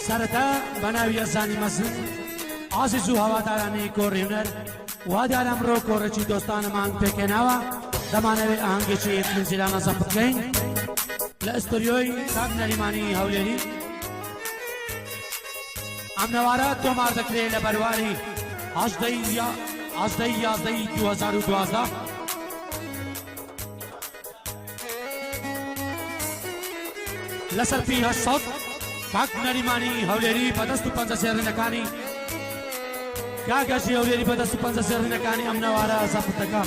سرتا بناوی ازانی مزن عزیز و هوادارانی کورینر وادارم رو کورچی دوستان مان پکناوا دمانوی آهنگی چی منزلان زبط کن لاستوریوی ساق نریمانی هولیری امنوارات تو ماردکری لبرواری 18/11/2012 لسر فيها الصوت كاك نريماني هوليري بدستو پنځه سيرنکاني كاكاشي هوليري بدستو پنځه سيرنکاني امنوارا زفتکا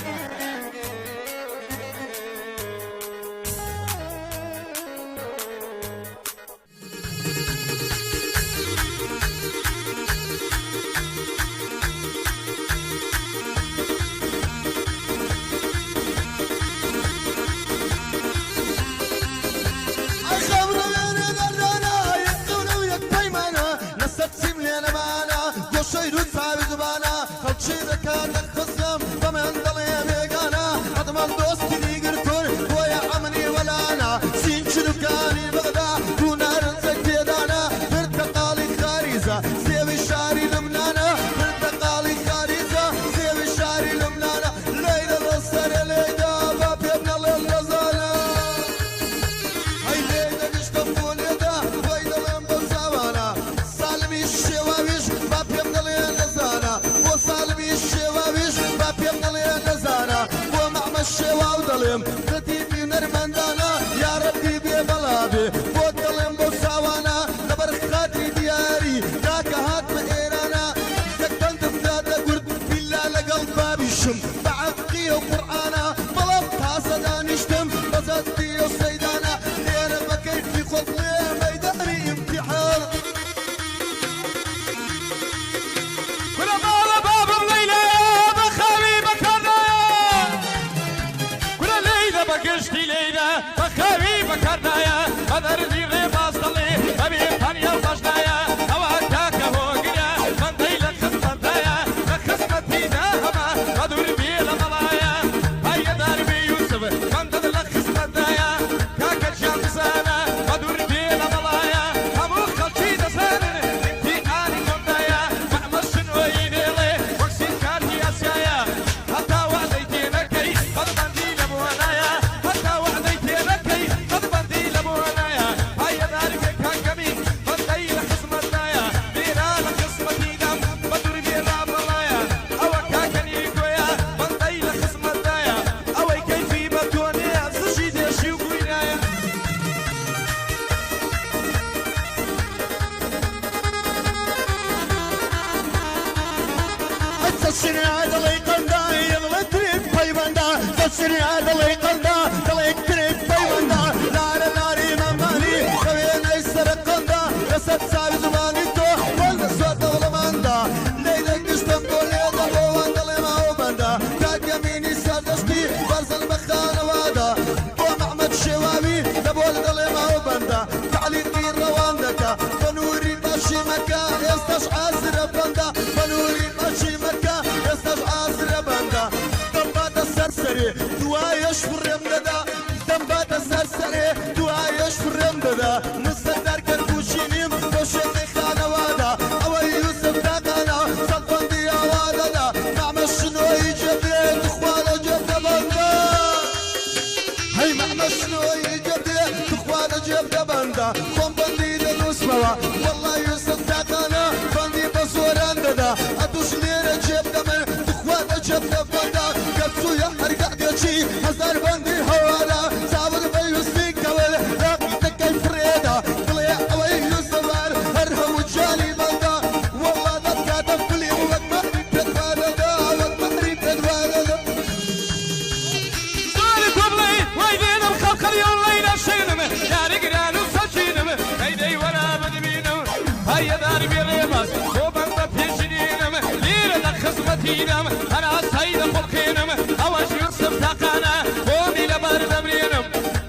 أنا سيد فلقينم أواش يوسف تقانا قومي لبر دمرينم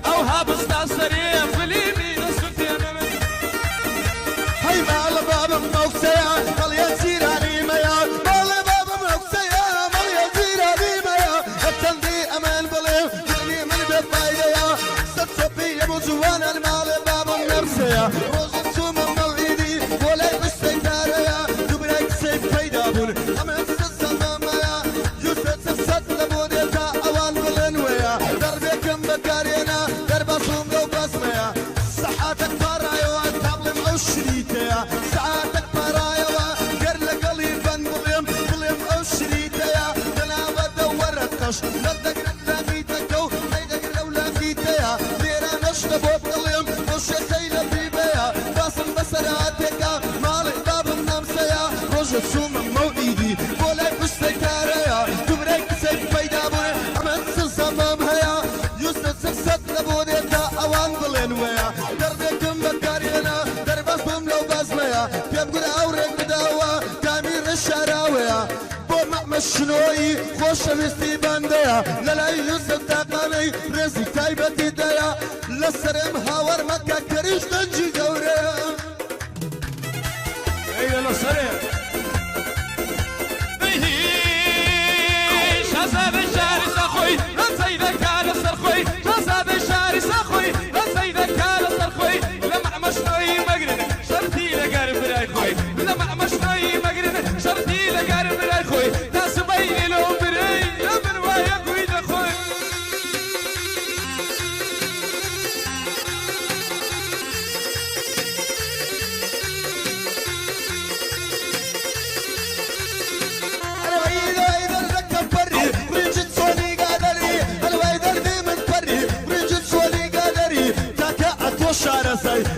أو هابس ناصري فليمي نسكتينم هاي مال بابا موكسيا مال يزيراني ميا مال بابا موكسيا مال يزيراني ميا التندي أمان بليو يلي من بيت بايديا ستسبي يا بوزوان المال بابا نفسيا روز السوم موعدي لردقنا لاقيتكو هيدقنا ولاقيتيا ليرا نشرب وطليم وشيخي لبيبيا باصل بسراتك مالي باب النمسيا رجل سوم موئيدي بولاي بستكاريا تبريك سيد فايدا بوني عمل سلسمام هيا يوسف سفسد لبوني تا اوان بلين ويا دردكم بكارينا درباس بوم لو بازميا بيام قد اوريك بداوا تامير الشراويا مشنوي خوش ويستي بانديا لا يوسف تاقاني رزي تايبتي دايا لسرم هاور مكة كريش تنجي دوريا ايه لسرم شازاد الشاري ساخوي رزيدا كان سرخوي شازاد الشاري ساخوي رزيدا كان سرخوي لما مشنوي مقرن شرطي لقارب راي خوي لما مشنوي مقرن شرطي لقارب راي خوي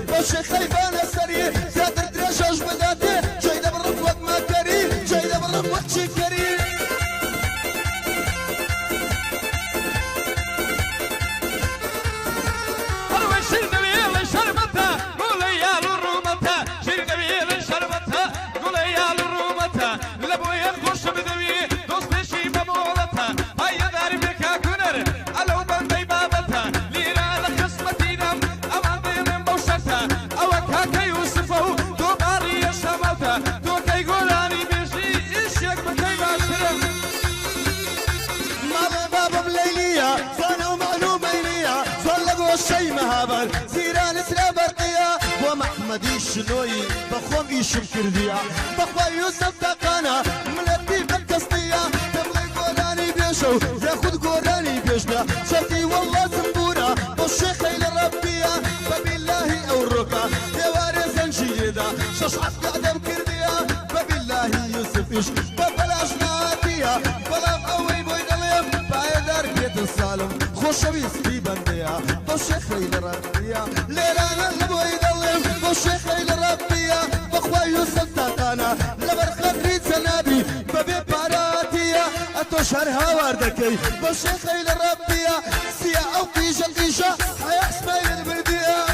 بشي خيبانة سري زادر دريشوش بداتي جايدة بالرفوك ما كري جايدة بالرفوك شي كري أروي شير نبيل شربتها قولي يا للرومتها شير نبيل شربتها قولي يا للرومتها لبويا خوش بدوي دوست شي بمولتها هيا داري بكا كنر ألو بندي بابتها ليرا لخصمتي نم أمان دينم بوشتها أوك هكا يوسفو دو باري يشملتها دو كي قولاني بيشي إشيك بكي باشرم ماما بابا بليلية صانع معلومينية صلقوا الشي مهابر زيران اسرى برقية ومحمد الشنوي بخوم ايشم كردية بخوة يوسف تقانا ملتي بالقسطية تبغي قولاني بيشو ياخد قولاني بيشنا شرطي والله زنبورة والشيخي للربية فبالله او الركع دواري زنجيدة ششعت قاعدة بكردية فبالله يوسف ايش ببلاش ناتية بلام اوي بوي دليم بايدار بيت السالم خوش بيستي بندية والشيخي للربية ليرانا لبوي دليم والشيخي للربية بخوا يوسف تاقانا لبرخ ريد زنابي ببي باراتية اتوشهر هاواردكي والشيخي للربية سيا او قيشة قيشة حيا اسمايل البردية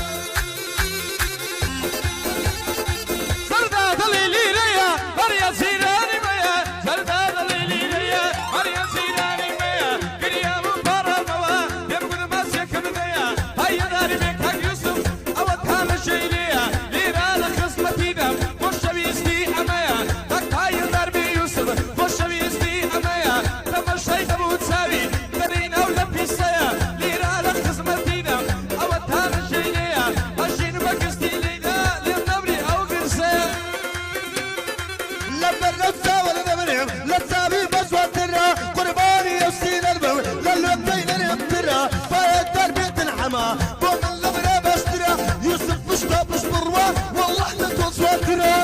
سرداد الليلي ليا مريا زيراني ميا سرداد الليلي ليا مريا زيراني ميا قريا من برا الموا يبقى ماسك بديا هيا داري بك حق يوسف او كان شي ليا ليرا لخصمتي دم وش بيستي اميا حق هيا داري يوسف وش بيستي اميا لما الشيخ ابو تساوي بدينا ولا بيسيا ليرا لخصمتي دم او كان شي ليا عشان بكستي لينا للنبري او قرسيا لما النفسة ولا نبريم لا تسابي بصوة ترى قرباني يوسين البو للوقتين نبترى فايد تربية الحما بوم اللبرة بشترى يوسف مش طاب مش بروة والله احنا توصوة ترى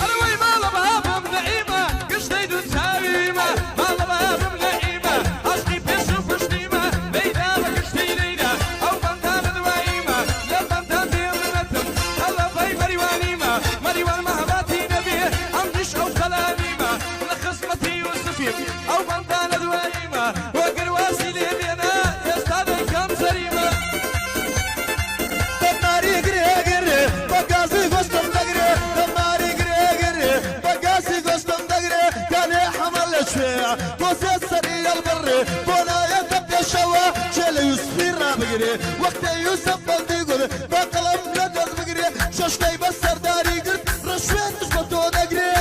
أروي مال بابم نعيمة قشتي دون تاويمة مال بابم نعيمة عشقي بيشوف وشتيمة ليلى قشتي ليلى أو بنتان دوايمة لا بنتان ديرنتم الله باي مريوانيمة مريوان مهباتي نبيه عمدش أو خلانيمة لخصمتي يوسفي أو بنتان دوايمة وقرواسي ليبينا يستاذي كم سريمة تماري قري بقاسي قصتم دقري تماري قري بقاسي قصتم دقري كان يحمل شوية توسي السرية البري بونا يتبدي الشوا شيل يوسفي رابقري وقت يوسف بلدي قول بقلم لدغ بقري ششتي بس سرداري قرد رشوين مش بطو دقري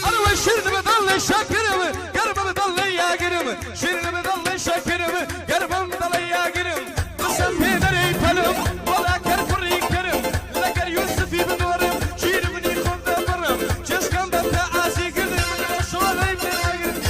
أروي شيرن بضل شاكرم قرب بضل يا قرم شيرن بضل شاكرم قرب بضل يا قرم قسم في دري فلم ولا كرفري كرم لقر يوسفي بنورم شير مني خذ برم جس كم بتعاسي قدر من الشوالي من القرم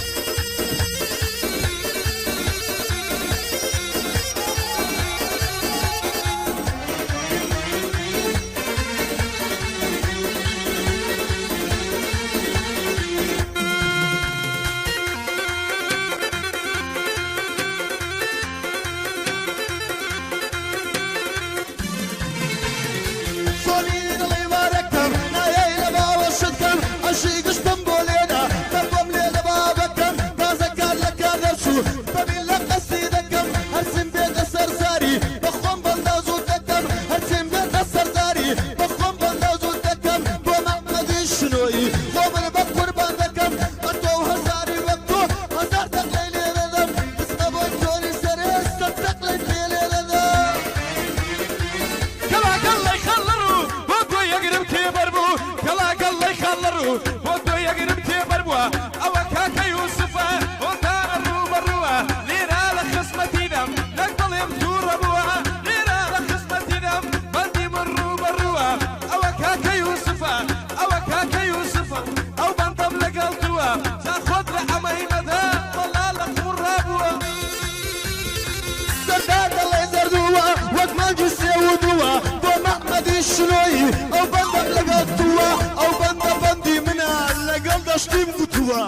برو ودو يقرب تبربوا أو كاكا يوسفا ودار الروبروا ليرا لخصمتي دم نقبل يمتور أبوها ليرا لخصمتي دم بندي من روبروا أو كاكا يوسفا أو كاكا يوسفا أو بنطب لقلتوا تاخد لحمي مدى والله لخور أبوها سرداد الله يزردوا وقت ما جسي ودوا بو محمد الشنوي او بندا لقلتوا او بندي منها لقل دشتيم قتوا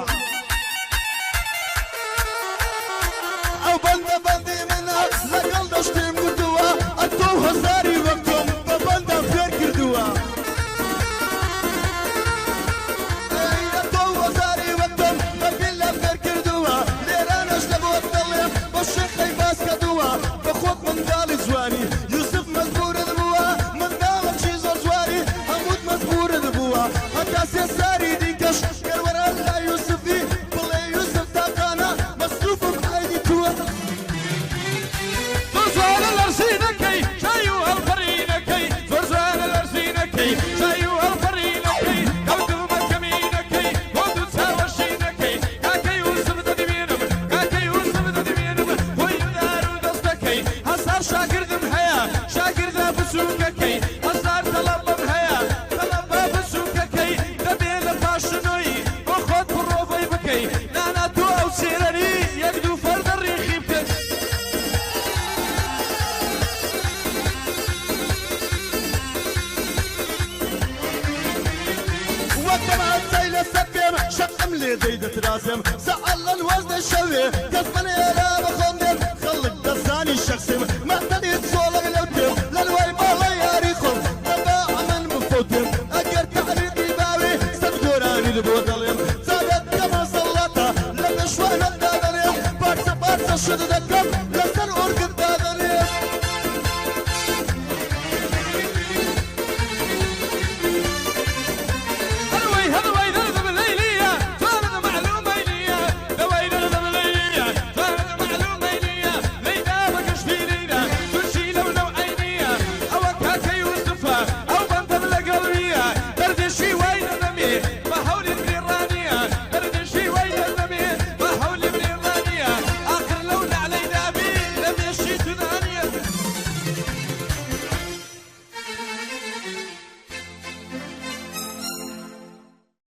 او بندي منها لقل دشتيم قتوا اتو هزاري وقتهم ببندا فير كردوا اتو هزاري وقتهم ببلا فير كردوا ليرانش لبو الظلم والشيخ باس كدوا بخوك من دال زواني يوسف مزبور دبوا من دال شي زواري حمود مزبور دبوا حتى سيساري ديكش كرورا لا يوسفي بلا يوسف تاقانا مصروف بحيدي توا فرزان الأرسينكي شايو هالفرينكي فرزان الأرسينكي شايو هالفرينكي كودو مكمينكي كودو تساوشينكي كاكا يوسف ددمينم كاكا يوسف ددمينم ويدارو دستكي هزار شاكردم هيا شاكردا بسوككي هزار طلبم هيا طلبا بسوككي دبيل باشنوي وخد بروفي بكي نانا تو أو سيراني يقدو فرد الريخي بكي وقتما الزيل السكم شقم لي زيدة راسم سأل الوزن الشوي كسبني لا بخندم خلق دساني الشخصم معتدي صولغ لوتم للوي بالله ياريخم تباع من مفوتم أجر تعريقي باوي سبجوراني لبوطلم زادت كما صلاتا لبشوان الدادلم بارسا شد دكم